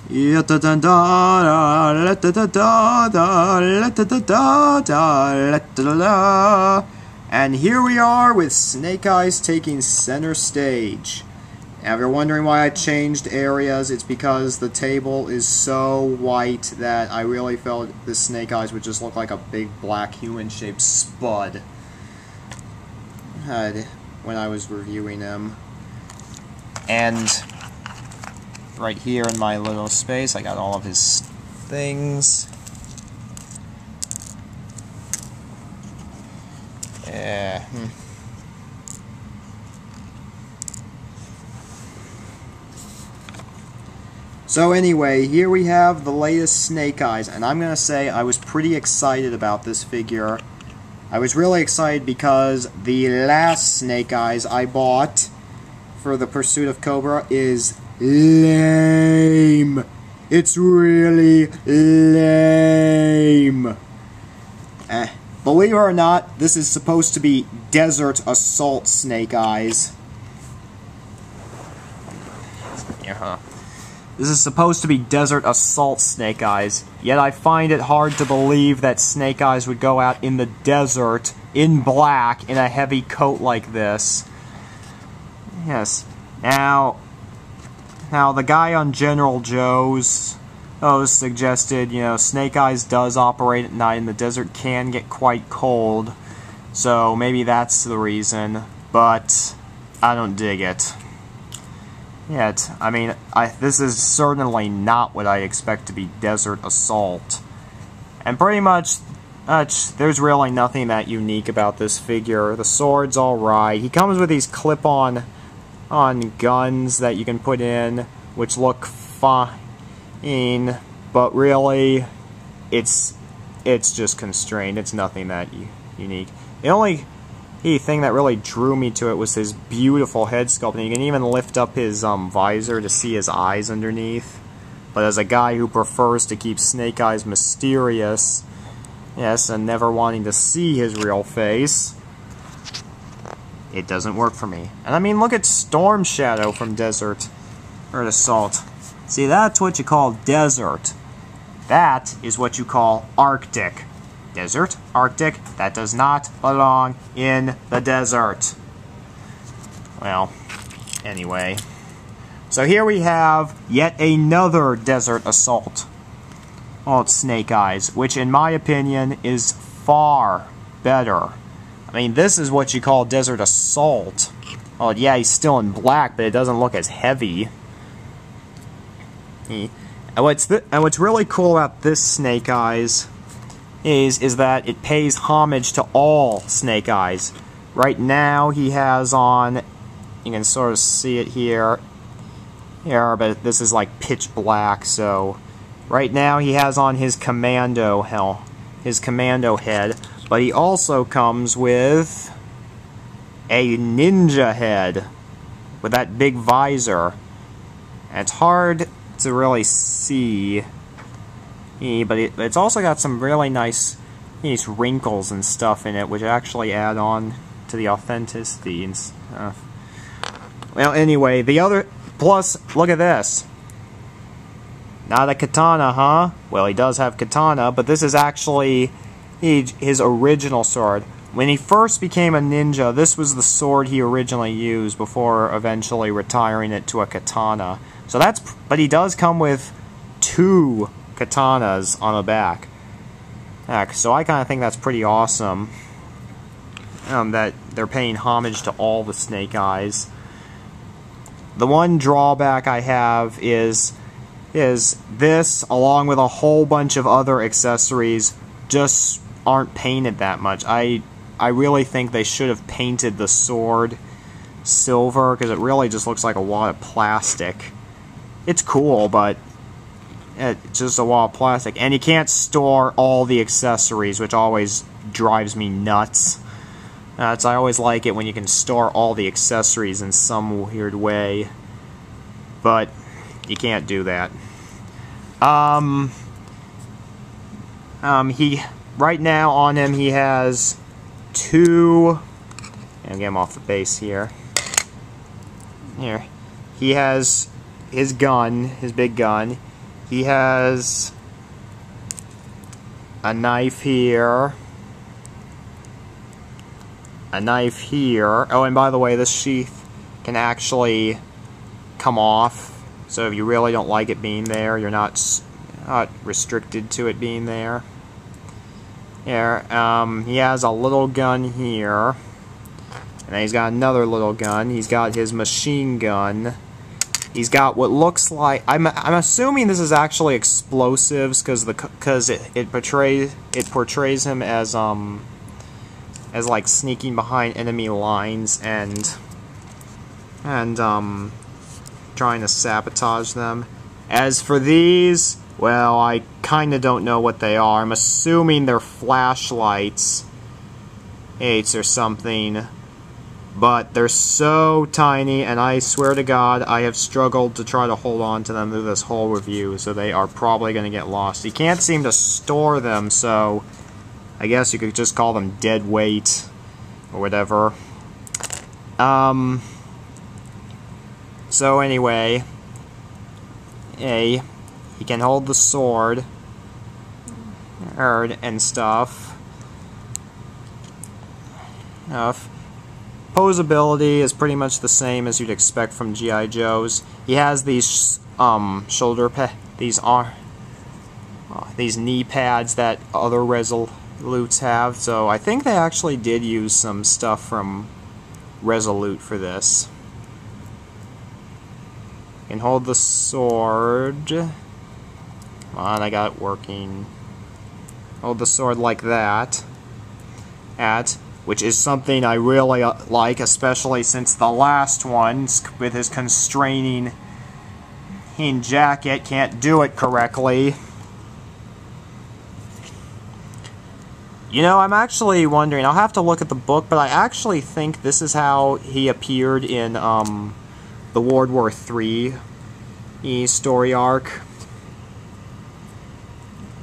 And here we are with Snake Eyes taking center stage. Now, if you're wondering why I changed areas, it's because the table is so white that I really felt the Snake Eyes would just look like a big black human-shaped spud when I was reviewing him. And right here in my little space, I got all of his things. Yeah. So anyway, here we have the latest Snake Eyes, and I'm gonna say I was pretty excited about this figure. I was really excited because the last Snake Eyes I bought for the Pursuit of Cobra is lame. It's really lame. Believe it or not, this is supposed to be Desert Assault Snake Eyes. This is supposed to be Desert Assault Snake Eyes, yet I find it hard to believe that Snake Eyes would go out in the desert, in black, in a heavy coat like this. Yes. Now the guy on General Joe's suggested, Snake Eyes does operate at night and the desert can get quite cold, so maybe that's the reason, but I don't dig it. Yet, I mean, this is certainly not what I expect to be Desert Assault. And pretty much, there's really nothing that unique about this figure. The sword's alright. He comes with these clip-on guns that you can put in, which look fine, but really, it's just constrained. It's nothing that unique. The only thing that really drew me to it was his beautiful head sculpt, and you can even lift up his visor to see his eyes underneath. But as a guy who prefers to keep Snake Eyes mysterious, yes, and never wanting to see his real face, it doesn't work for me. And I mean, look at Storm Shadow from Desert Assault. See, that's what you call desert. That is what you call Arctic. Desert, Arctic, that does not belong in the desert. Well, anyway. So here we have yet another Desert Assault. Oh, it's Snake Eyes, which in my opinion is far better. I mean, this is what you call Desert Assault. Oh, yeah, he's still in black, but it doesn't look as heavy. And what's really cool about this Snake Eyes is that it pays homage to all Snake Eyes. Right now he has on, you can sort of see it here, but this is like pitch black, so right now he has on his commando head, but he also comes with a ninja head with that big visor. And it's hard to really see, but it's also got some really nice wrinkles and stuff in it, which actually add on to the authenticity and stuff. Well, anyway, plus, look at this. Not a katana, huh? Well, he does have katana, but this is actually his original sword. When he first became a ninja, this was the sword he originally used before eventually retiring it to a katana. So but he does come with 2 katanas on the back. So I kind of think that's pretty awesome. That they're paying homage to all the Snake Eyes. The one drawback I have is this, along with a whole bunch of other accessories, just aren't painted that much. I really think they should have painted the sword silver, because it really just looks like a wad of plastic. It's cool, but it's just a wall of plastic. And you can't store all the accessories, which always drives me nuts. I always like it when you can store all the accessories in some weird way. But you can't do that. Right now on him he has 2... I'll get him off the base here. Here. He has his gun, his big gun. he has a knife here. A knife here. Oh, and by the way, this sheath can actually come off. So if you really don't like it being there, you're not restricted to it being there. Here, he has a little gun here. And then he's got another little gun. He's got his machine gun. He's got what looks like... I'm assuming this is actually explosives because it portrays him as like sneaking behind enemy lines and trying to sabotage them. As for these, well, I kind of don't know what they are. I'm assuming they're flashlights, or something, but they're so tiny, and I swear to God, I have struggled to try to hold on to them through this whole review, so they are probably going to get lost. You can't seem to store them, so I guess you could just call them dead weight, or whatever. So anyway, he can hold the sword, and stuff. Posability is pretty much the same as you'd expect from G.I. Joes. He has these these knee pads that other Resolutes have, so I think they actually did use some stuff from Resolute for this. Can hold the sword. Come on, I got it working. Hold the sword like that. Which is something I really like, especially since the last one, with his constraining jacket, can't do it correctly. You know, I'm actually wondering, I'll have to look at the book, but I actually think this is how he appeared in the World War III story arc.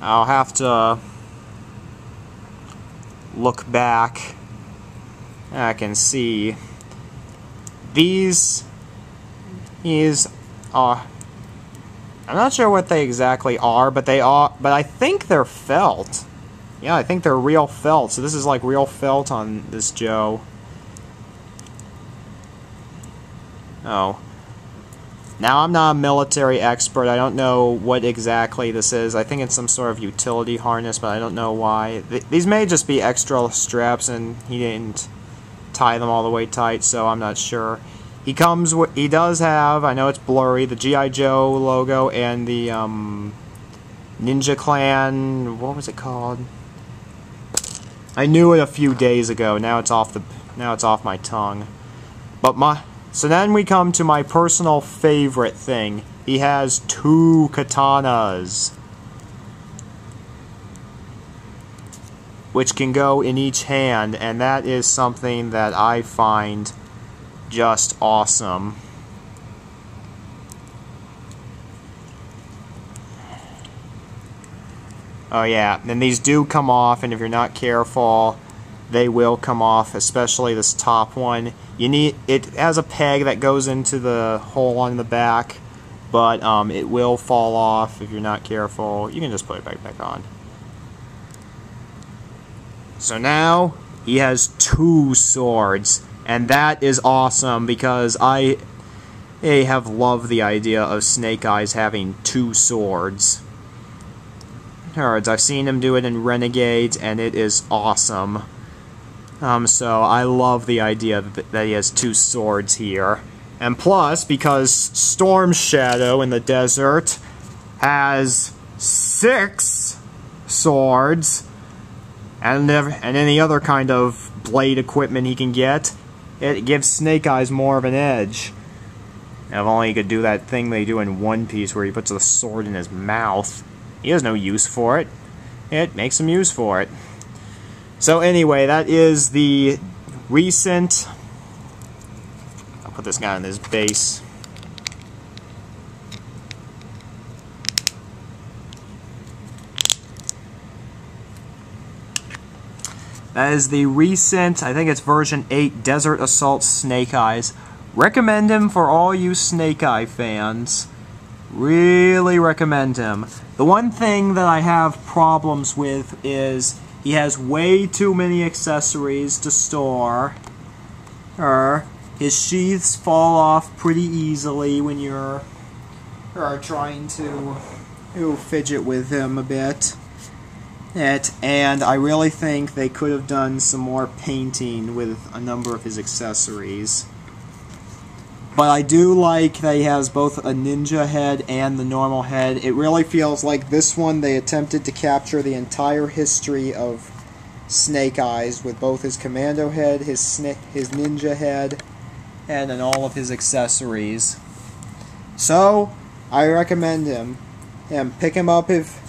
I'll have to look back. I can see these. I'm not sure what they exactly are, but I think they're felt. Yeah, I think they're real felt. So this is like real felt on this Joe. Oh. Now, I'm not a military expert. I don't know what exactly this is. I think it's some sort of utility harness, but I don't know why. These may just be extra straps, and he didn't tie them all the way tight, so I'm not sure. He does have, I know it's blurry, the G.I. Joe logo and the Ninja Clan, what was it called? I knew it a few days ago. Now it's off my tongue. So then we come to my personal favorite thing. He has 2 katanas, which can go in each hand, and that is something that I find just awesome. Oh yeah, and these do come off, and if you're not careful, they will come off, especially this top one. It has a peg that goes into the hole on the back, but it will fall off if you're not careful. You can just put it back on. So now he has 2 swords, and that is awesome because I have loved the idea of Snake Eyes having 2 swords. I've seen him do it in Renegades, and it is awesome. So I love the idea that he has 2 swords here. And plus, because Storm Shadow in the desert has 6 swords, and any other kind of blade equipment he can get, it gives Snake Eyes more of an edge. Now, if only he could do that thing they do in One Piece where he puts the sword in his mouth. He has no use for it. It makes him use for it. So anyway, that is the recent... I'll put this guy on his base. That is the recent, I think it's version 8, Desert Assault Snake Eyes. Recommend him for all you Snake Eye fans. Really recommend him. The one thing that I have problems with is he has way too many accessories to store. His sheaths fall off pretty easily when you're trying to fidget with him a bit. And I really think they could have done some more painting with a number of his accessories. But I do like that he has both a ninja head and the normal head. It really feels like this one they attempted to capture the entire history of Snake Eyes with both his commando head, his ninja head, and then all of his accessories. So I recommend him. Pick him up if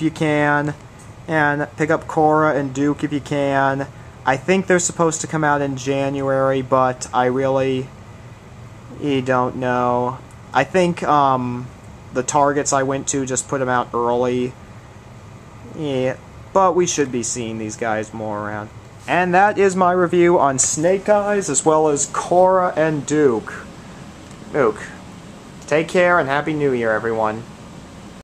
you can, and pick up Quorra and Duke if you can. I think they're supposed to come out in January, but I really don't know. I think the Targets I went to just put them out early. Yeah, but we should be seeing these guys more around. And that is my review on Snake Eyes as well as Quorra and Duke. Take care and Happy New Year, everyone.